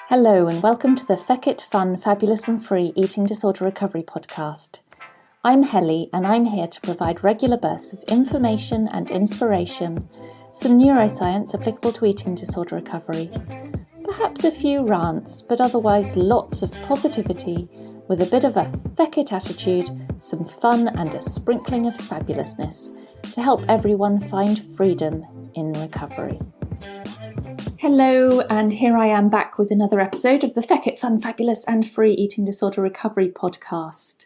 Hello and welcome to the Feck It Fun, Fabulous and Free Eating Disorder Recovery podcast. I'm Helly and I'm here to provide regular bursts of information and inspiration, some neuroscience applicable to eating disorder recovery, perhaps a few rants, but otherwise lots of positivity with a bit of a feck it attitude, some fun and a sprinkling of fabulousness to help everyone find freedom in recovery. Hello, and here I am back with another episode of the Feck It Fun, Fabulous and Free Eating Disorder Recovery podcast.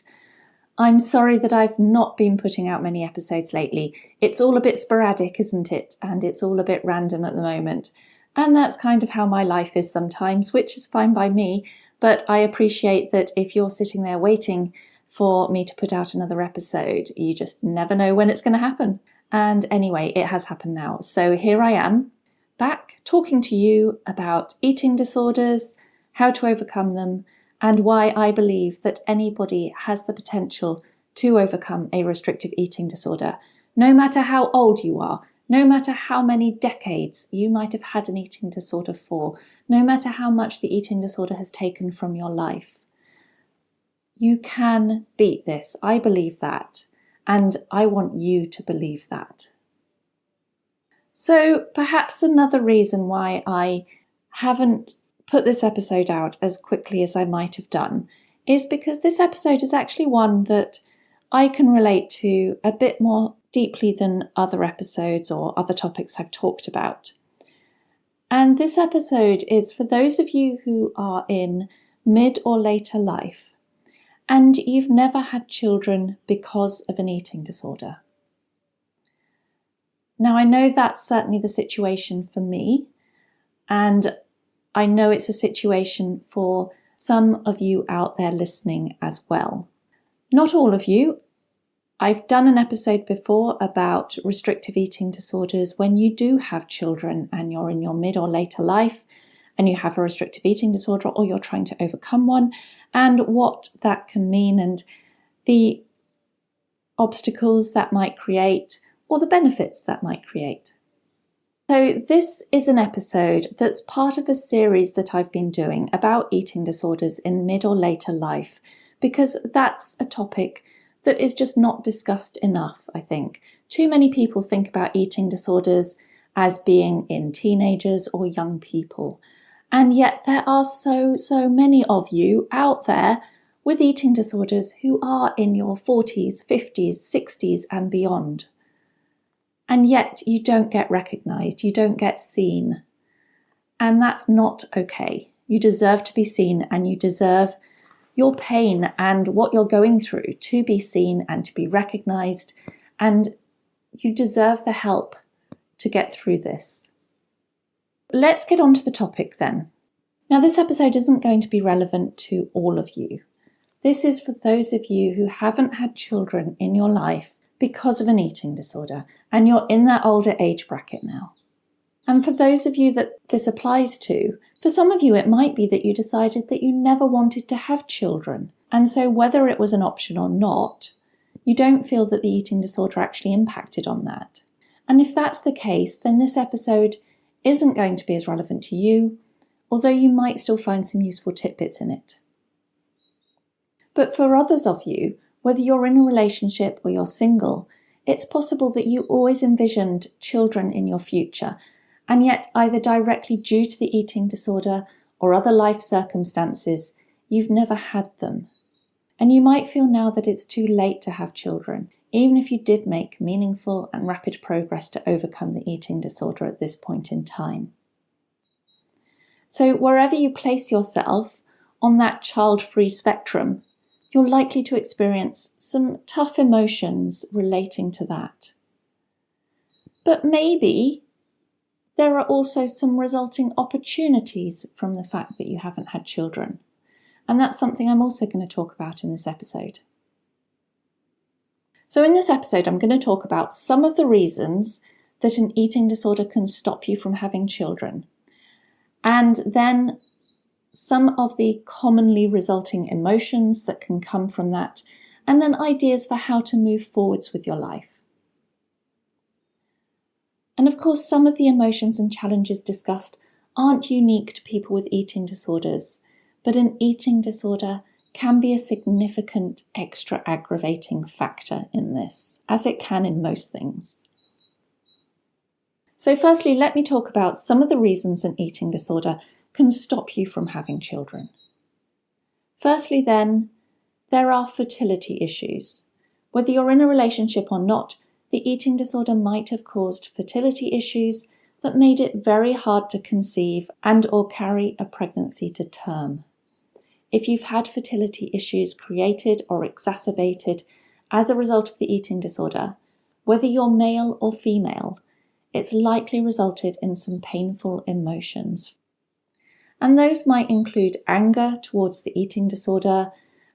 I'm sorry that I've not been putting out many episodes lately. It's all a bit sporadic, isn't it? And it's all a bit random at the moment. And that's kind of how my life is sometimes, which is fine by me. But I appreciate that if you're sitting there waiting for me to put out another episode, you just never know when it's going to happen. And anyway, it has happened now. So here I am, back talking to you about eating disorders, how to overcome them, and why I believe that anybody has the potential to overcome a restrictive eating disorder, no matter how old you are, no matter how many decades you might have had an eating disorder for, no matter how much the eating disorder has taken from your life. You can beat this. I believe that, and I want you to believe that. So perhaps another reason why I haven't put this episode out as quickly as I might have done is because this episode is actually one that I can relate to a bit more deeply than other episodes or other topics I've talked about. And this episode is for those of you who are in mid or later life and you've never had children because of an eating disorder. Now, I know that's certainly the situation for me, and I know it's a situation for some of you out there listening as well. Not all of you. I've done an episode before about restrictive eating disorders when you do have children and you're in your mid or later life and you have a restrictive eating disorder or you're trying to overcome one, and what that can mean and the obstacles that might create or the benefits that might create. So this is an episode that's part of a series that I've been doing about eating disorders in mid or later life, because that's a topic that is just not discussed enough, I think. Too many people think about eating disorders as being in teenagers or young people. And yet there are so many of you out there with eating disorders who are in your 40s, 50s, 60s and beyond. And yet you don't get recognised, you don't get seen. And that's not okay. You deserve to be seen and you deserve your pain and what you're going through to be seen and to be recognised. And you deserve the help to get through this. Let's get on to the topic then. Now, this episode isn't going to be relevant to all of you. This is for those of you who haven't had children in your life because of an eating disorder, and you're in that older age bracket now. And for those of you that this applies to, for some of you it might be that you decided that you never wanted to have children, and so whether it was an option or not, you don't feel that the eating disorder actually impacted on that. And if that's the case, then this episode isn't going to be as relevant to you, although you might still find some useful tidbits in it. But for others of you, whether you're in a relationship or you're single, it's possible that you always envisioned children in your future, and yet either directly due to the eating disorder or other life circumstances, you've never had them. And you might feel now that it's too late to have children, even if you did make meaningful and rapid progress to overcome the eating disorder at this point in time. So wherever you place yourself on that child-free spectrum, you're likely to experience some tough emotions relating to that. But maybe there are also some resulting opportunities from the fact that you haven't had children. And that's something I'm also going to talk about in this episode. So in this episode, I'm going to talk about some of the reasons that an eating disorder can stop you from having children. And then some of the commonly resulting emotions that can come from that, and then ideas for how to move forwards with your life. And of course, some of the emotions and challenges discussed aren't unique to people with eating disorders, but an eating disorder can be a significant extra aggravating factor in this, as it can in most things. So firstly, let me talk about some of the reasons an eating disorder can stop you from having children. Firstly then, there are fertility issues. Whether you're in a relationship or not, the eating disorder might have caused fertility issues that made it very hard to conceive and or carry a pregnancy to term. If you've had fertility issues created or exacerbated as a result of the eating disorder, whether you're male or female, it's likely resulted in some painful emotions. And those might include anger towards the eating disorder,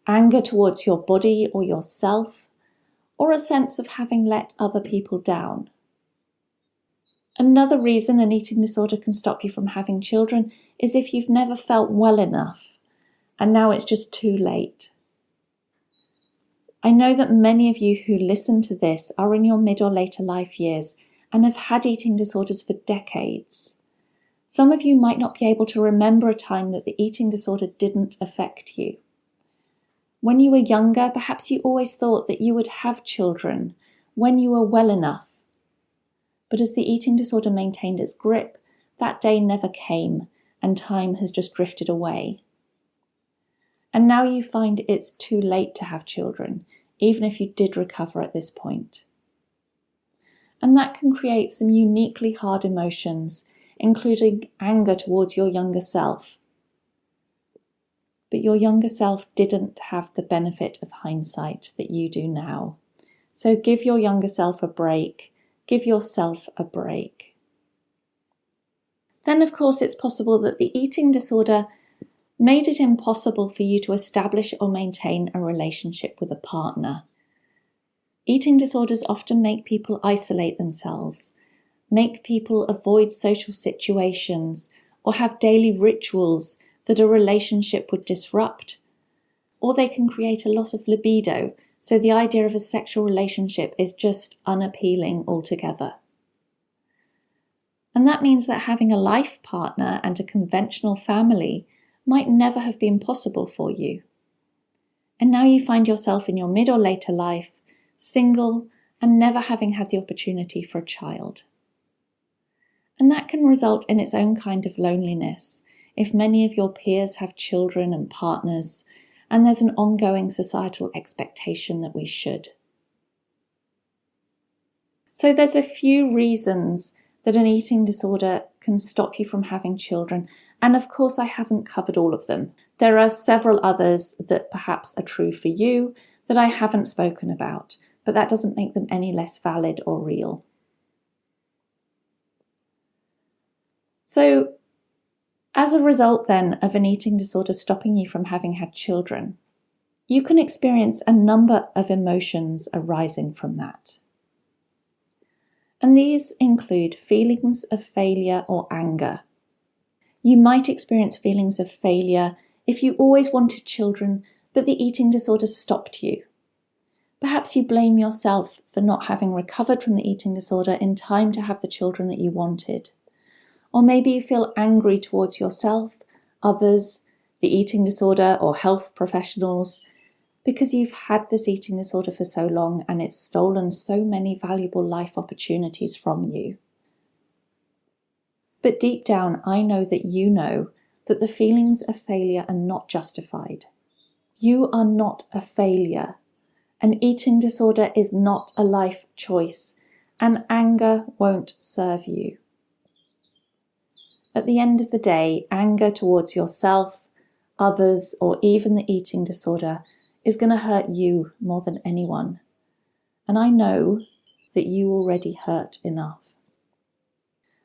anger towards your body or yourself, or a sense of having let other people down. Another reason an eating disorder can stop you from having children is if you've never felt well enough, and now it's just too late. I know that many of you who listen to this are in your mid or later life years and have had eating disorders for decades. Some of you might not be able to remember a time that the eating disorder didn't affect you. When you were younger, perhaps you always thought that you would have children when you were well enough. But as the eating disorder maintained its grip, that day never came and time has just drifted away. And now you find it's too late to have children, even if you did recover at this point. And that can create some uniquely hard emotions, including anger towards your younger self. But your younger self didn't have the benefit of hindsight that you do now. So give your younger self a break. Give yourself a break. Then, of course, it's possible that the eating disorder made it impossible for you to establish or maintain a relationship with a partner. Eating disorders often make people isolate themselves, make people avoid social situations, or have daily rituals that a relationship would disrupt. Or they can create a loss of libido, so the idea of a sexual relationship is just unappealing altogether. And that means that having a life partner and a conventional family might never have been possible for you. And now you find yourself in your mid or later life, single, and never having had the opportunity for a child. And that can result in its own kind of loneliness if many of your peers have children and partners, and there's an ongoing societal expectation that we should. So there's a few reasons that an eating disorder can stop you from having children, and of course I haven't covered all of them. There are several others that perhaps are true for you that I haven't spoken about, but that doesn't make them any less valid or real. So, as a result then of an eating disorder stopping you from having had children, you can experience a number of emotions arising from that. And these include feelings of failure or anger. You might experience feelings of failure if you always wanted children, but the eating disorder stopped you. Perhaps you blame yourself for not having recovered from the eating disorder in time to have the children that you wanted. Or maybe you feel angry towards yourself, others, the eating disorder, or health professionals, because you've had this eating disorder for so long and it's stolen so many valuable life opportunities from you. But deep down, I know that the feelings of failure are not justified. You are not a failure. An eating disorder is not a life choice, and anger won't serve you. At the end of the day, anger towards yourself, others, or even the eating disorder is going to hurt you more than anyone. And I know that you already hurt enough.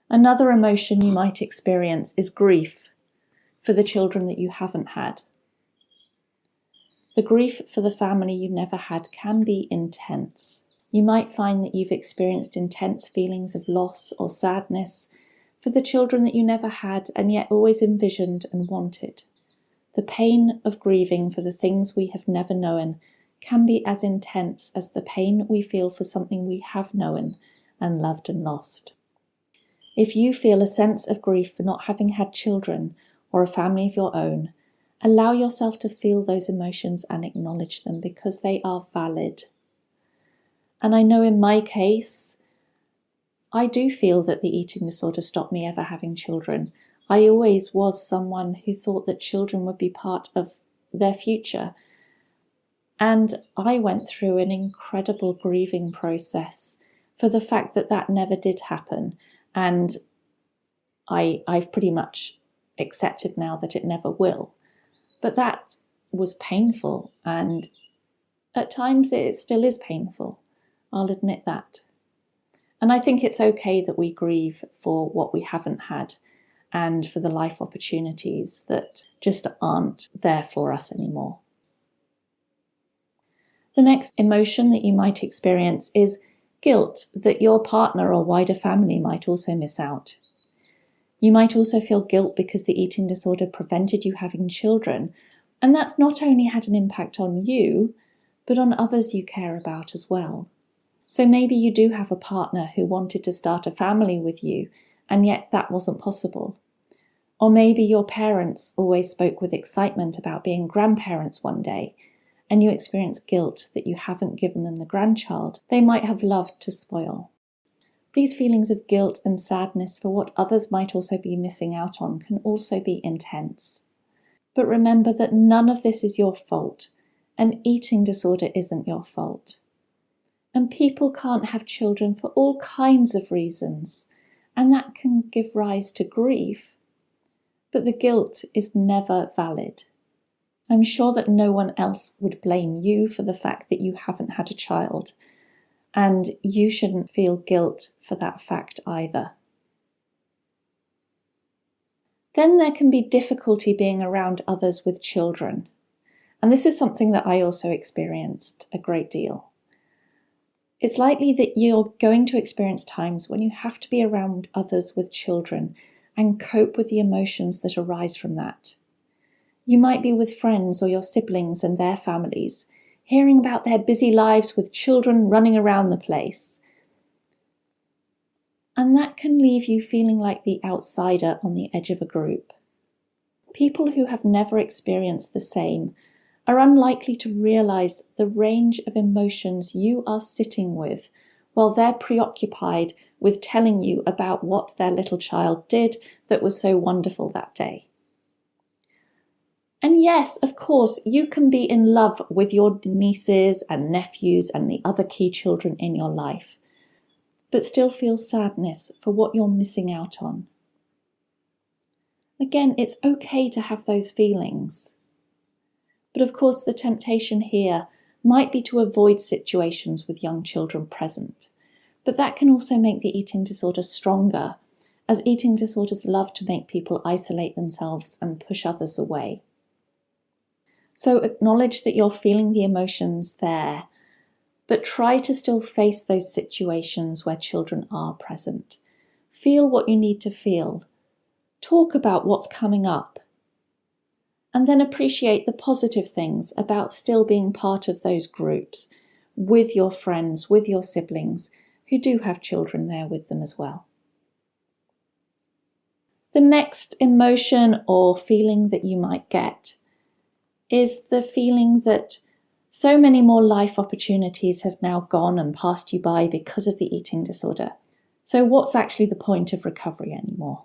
Another emotion you might experience is grief for the children that you haven't had. The grief for the family you never had can be intense. You might find that you've experienced intense feelings of loss or sadness for the children that you never had and yet always envisioned and wanted. The pain of grieving for the things we have never known can be as intense as the pain we feel for something we have known and loved and lost. If you feel a sense of grief for not having had children or a family of your own, allow yourself to feel those emotions and acknowledge them because they are valid. And I know in my case, I do feel that the eating disorder stopped me ever having children. I always was someone who thought that children would be part of their future. And I went through an incredible grieving process for the fact that that never did happen. And I've pretty much accepted now that it never will. But that was painful, and at times it still is painful. I'll admit that. And I think it's okay that we grieve for what we haven't had and for the life opportunities that just aren't there for us anymore. The next emotion that you might experience is guilt that your partner or wider family might also miss out. You might also feel guilt because the eating disorder prevented you having children, and that's not only had an impact on you, but on others you care about as well. So maybe you do have a partner who wanted to start a family with you, and yet that wasn't possible. Or maybe your parents always spoke with excitement about being grandparents one day, and you experience guilt that you haven't given them the grandchild they might have loved to spoil. These feelings of guilt and sadness for what others might also be missing out on can also be intense. But remember that none of this is your fault. An eating disorder isn't your fault. And people can't have children for all kinds of reasons, and that can give rise to grief. But the guilt is never valid. I'm sure that no one else would blame you for the fact that you haven't had a child, and you shouldn't feel guilt for that fact either. Then there can be difficulty being around others with children, and this is something that I also experienced a great deal. It's likely that you're going to experience times when you have to be around others with children and cope with the emotions that arise from that. You might be with friends or your siblings and their families, hearing about their busy lives with children running around the place. And that can leave you feeling like the outsider on the edge of a group. People who have never experienced the same are unlikely to realize the range of emotions you are sitting with while they're preoccupied with telling you about what their little child did that was so wonderful that day. And yes, of course, you can be in love with your nieces and nephews and the other key children in your life, but still feel sadness for what you're missing out on. Again, it's okay to have those feelings. But of course, the temptation here might be to avoid situations with young children present. But that can also make the eating disorder stronger, as eating disorders love to make people isolate themselves and push others away. So acknowledge that you're feeling the emotions there, but try to still face those situations where children are present. Feel what you need to feel. Talk about what's coming up. And then appreciate the positive things about still being part of those groups with your friends, with your siblings who do have children there with them as well. The next emotion or feeling that you might get is the feeling that so many more life opportunities have now gone and passed you by because of the eating disorder. So what's actually the point of recovery anymore?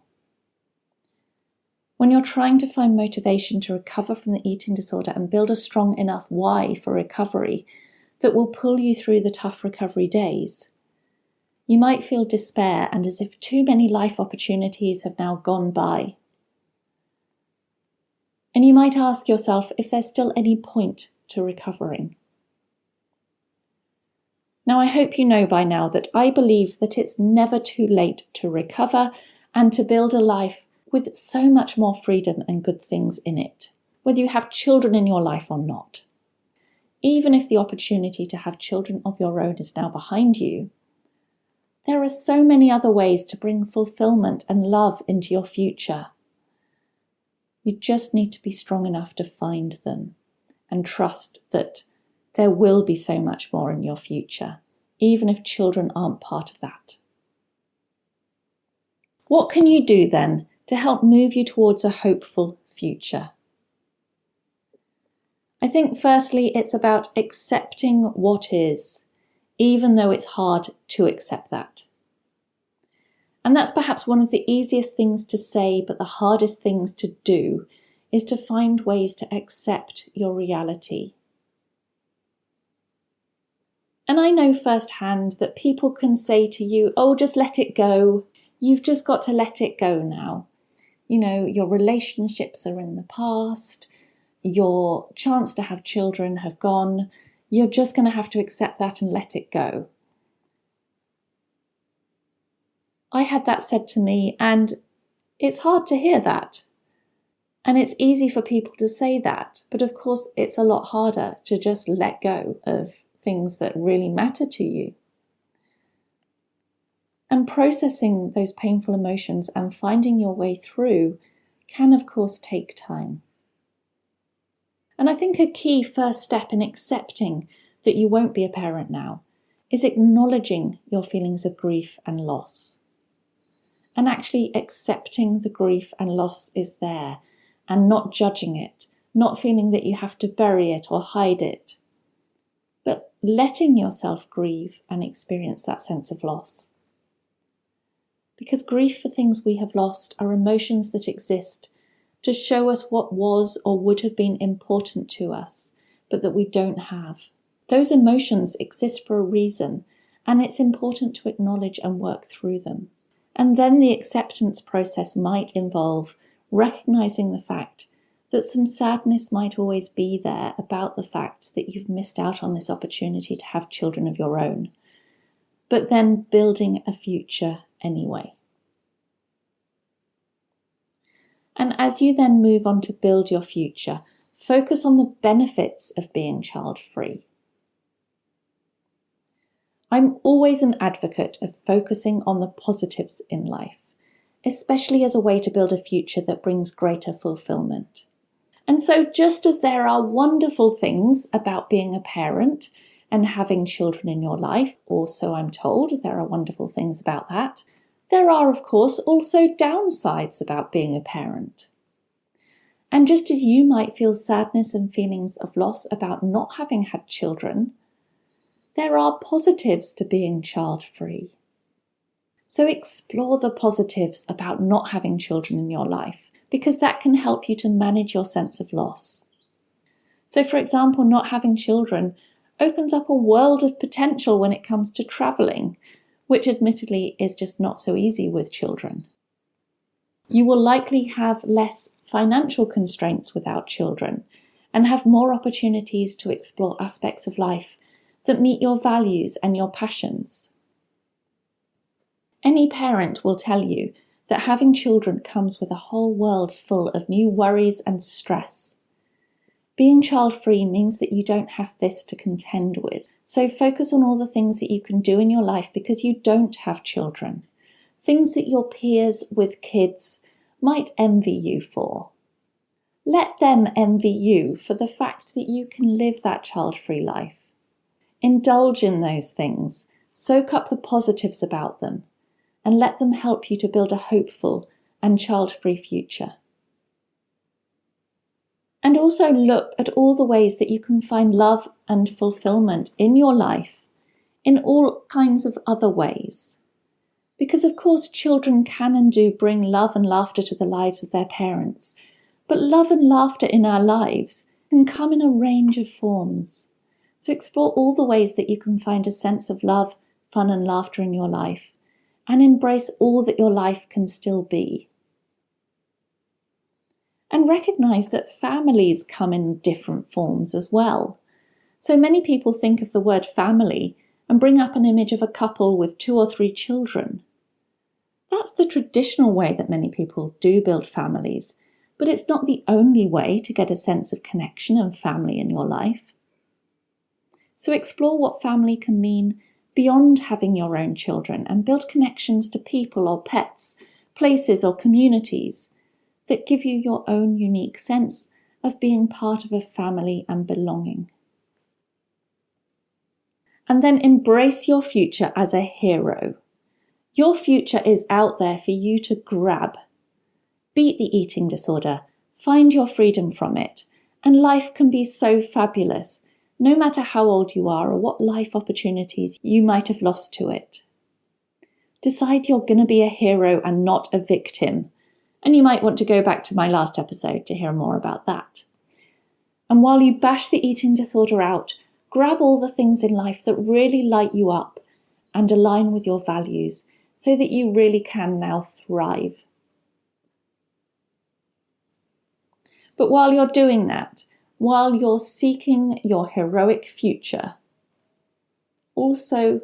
When you're trying to find motivation to recover from the eating disorder and build a strong enough why for recovery that will pull you through the tough recovery days, you might feel despair and as if too many life opportunities have now gone by. And you might ask yourself if there's still any point to recovering. Now, I hope you know by now that I believe that it's never too late to recover and to build a life with so much more freedom and good things in it, whether you have children in your life or not. Even if the opportunity to have children of your own is now behind you, there are so many other ways to bring fulfillment and love into your future. You just need to be strong enough to find them and trust that there will be so much more in your future, even if children aren't part of that. What can you do then to help move you towards a hopeful future? I think firstly, it's about accepting what is, even though it's hard to accept that. And that's perhaps one of the easiest things to say, but the hardest things to do is to find ways to accept your reality. And I know firsthand that people can say to you, oh, just let it go. You've just got to let it go now. You know, your relationships are in the past. Your chance to have children have gone. You're just going to have to accept that and let it go. I had that said to me, and it's hard to hear that. And it's easy for people to say that, but of course it's a lot harder to just let go of things that really matter to you. And processing those painful emotions and finding your way through can of course take time. And I think a key first step in accepting that you won't be a parent now is acknowledging your feelings of grief and loss. And actually accepting the grief and loss is there and not judging it, not feeling that you have to bury it or hide it, but letting yourself grieve and experience that sense of loss. Because grief for things we have lost are emotions that exist to show us what was or would have been important to us, but that we don't have. Those emotions exist for a reason, and it's important to acknowledge and work through them. And then the acceptance process might involve recognizing the fact that some sadness might always be there about the fact that you've missed out on this opportunity to have children of your own, but then building a future anyway. And as you then move on to build your future, focus on the benefits of being child-free. I'm always an advocate of focusing on the positives in life, especially as a way to build a future that brings greater fulfillment. And so just as there are wonderful things about being a parent and having children in your life, or so I'm told, there are wonderful things about that, there are of course also downsides about being a parent. And just as you might feel sadness and feelings of loss about not having had children, there are positives to being child-free. So explore the positives about not having children in your life, because that can help you to manage your sense of loss. So for example, not having children opens up a world of potential when it comes to travelling, which admittedly is just not so easy with children. You will likely have less financial constraints without children and have more opportunities to explore aspects of life that meet your values and your passions. Any parent will tell you that having children comes with a whole world full of new worries and stress. Being child-free means that you don't have this to contend with. So focus on all the things that you can do in your life because you don't have children. Things that your peers with kids might envy you for. Let them envy you for the fact that you can live that child-free life. Indulge in those things, soak up the positives about them, and let them help you to build a hopeful and child-free future. And also look at all the ways that you can find love and fulfillment in your life in all kinds of other ways. Because of course children can and do bring love and laughter to the lives of their parents, but love and laughter in our lives can come in a range of forms. So explore all the ways that you can find a sense of love, fun and laughter in your life, and embrace all that your life can still be. And recognize that families come in different forms as well. So many people think of the word family and bring up an image of a couple with 2 or 3 children. That's the traditional way that many people do build families, but it's not the only way to get a sense of connection and family in your life. So explore what family can mean beyond having your own children and build connections to people or pets, places or communities that give you your own unique sense of being part of a family and belonging. And then embrace your future as a hero. Your future is out there for you to grab. Beat the eating disorder, find your freedom from it, and life can be so fabulous, no matter how old you are or what life opportunities you might have lost to it. Decide you're going to be a hero and not a victim. And you might want to go back to my last episode to hear more about that. And while you bash the eating disorder out, grab all the things in life that really light you up and align with your values so that you really can now thrive. But while you're doing that, while you're seeking your heroic future, also,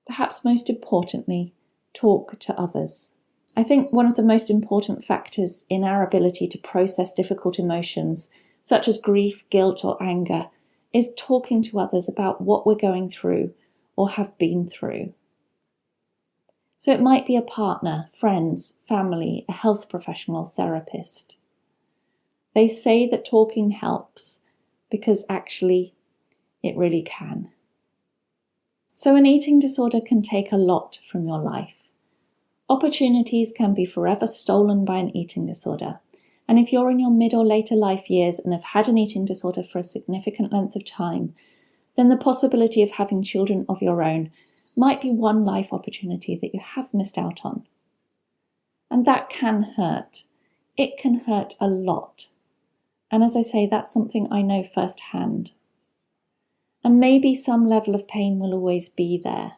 perhaps most importantly, talk to others. I think one of the most important factors in our ability to process difficult emotions, such as grief, guilt, or anger, is talking to others about what we're going through or have been through. So it might be a partner, friends, family, a health professional, therapist. They say that talking helps because actually it really can. So an eating disorder can take a lot from your life. Opportunities can be forever stolen by an eating disorder. And if you're in your mid or later life years and have had an eating disorder for a significant length of time, then the possibility of having children of your own might be one life opportunity that you have missed out on. And that can hurt. It can hurt a lot. And as I say, that's something I know firsthand. And maybe some level of pain will always be there.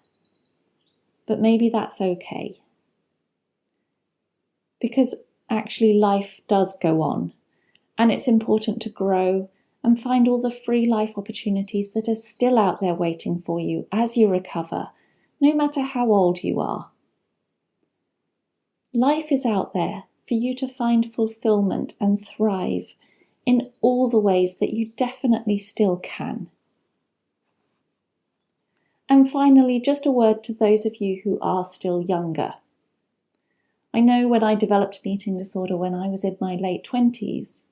But maybe that's okay. Because actually life does go on. And it's important to grow and find all the free life opportunities that are still out there waiting for you as you recover, no matter how old you are. Life is out there for you to find fulfillment and thrive in all the ways that you definitely still can. And finally, just a word to those of you who are still younger. I know when I developed an eating disorder when I was in my late 20s,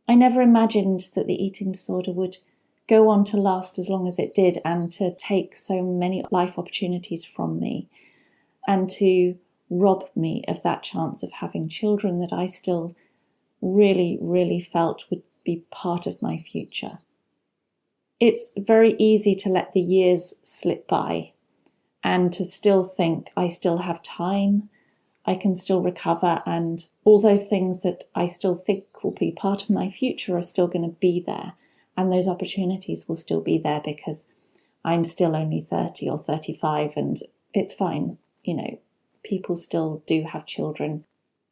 I never imagined that the eating disorder would go on to last as long as it did and to take so many life opportunities from me and to rob me of that chance of having children that I still really, really felt would be part of my future. It's very easy to let the years slip by and to still think I still have time, I can still recover, and all those things that I still think will be part of my future are still going to be there, and those opportunities will still be there because I'm still only 30 or 35 and it's fine. People still do have children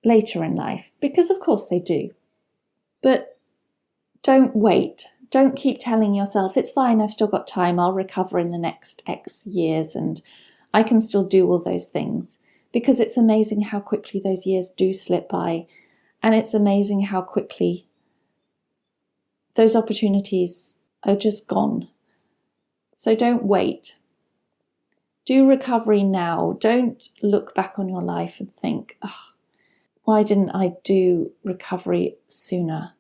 later in life because of course they do. But don't wait. Don't keep telling yourself, it's fine, I've still got time, I'll recover in the next X years and I can still do all those things. Because it's amazing how quickly those years do slip by, and it's amazing how quickly those opportunities are just gone. So don't wait. Do recovery now. Don't look back on your life and think, why didn't I do recovery sooner?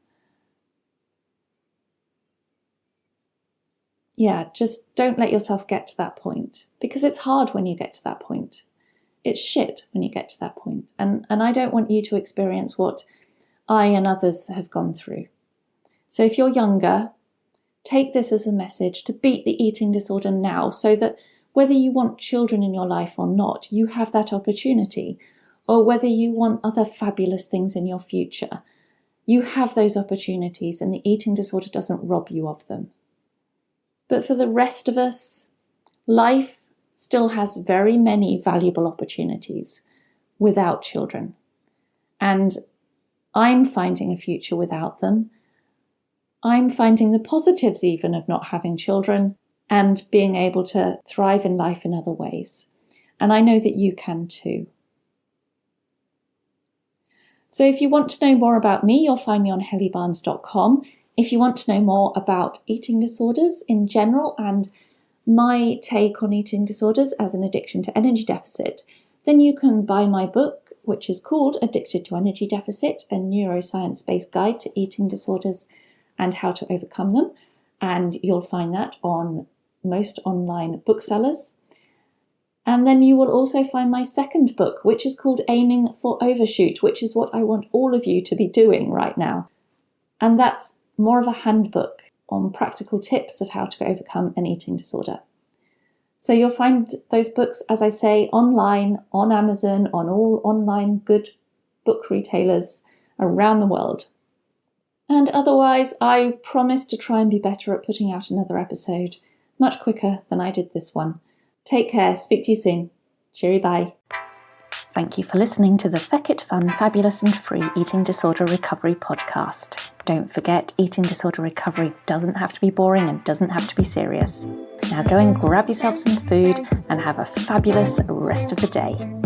Yeah, just don't let yourself get to that point, because it's hard when you get to that point. It's shit when you get to that point. And I don't want you to experience what I and others have gone through. So if you're younger, take this as a message to beat the eating disorder now, so that whether you want children in your life or not, you have that opportunity. Or whether you want other fabulous things in your future, you have those opportunities and the eating disorder doesn't rob you of them. But for the rest of us, life still has very many valuable opportunities without children. And I'm finding a future without them. I'm finding the positives even of not having children and being able to thrive in life in other ways. And I know that you can too. So if you want to know more about me, you'll find me on hellybarnes.com. If you want to know more about eating disorders in general and my take on eating disorders as an addiction to energy deficit, then you can buy my book, which is called Addicted to Energy Deficit, a neuroscience-based guide to eating disorders and how to overcome them. And you'll find that on most online booksellers. And then you will also find my second book, which is called Aiming for Overshoot, which is what I want all of you to be doing right now. And that's more of a handbook on practical tips of how to overcome an eating disorder. So you'll find those books, as I say, online, on Amazon, on all online good book retailers around the world. And otherwise, I promise to try and be better at putting out another episode much quicker than I did this one. Take care. Speak to you soon. Cheery bye. Thank you for listening to the Feck It Fun, Fabulous and Free Eating Disorder Recovery podcast. Don't forget, eating disorder recovery doesn't have to be boring and doesn't have to be serious. Now go and grab yourself some food and have a fabulous rest of the day.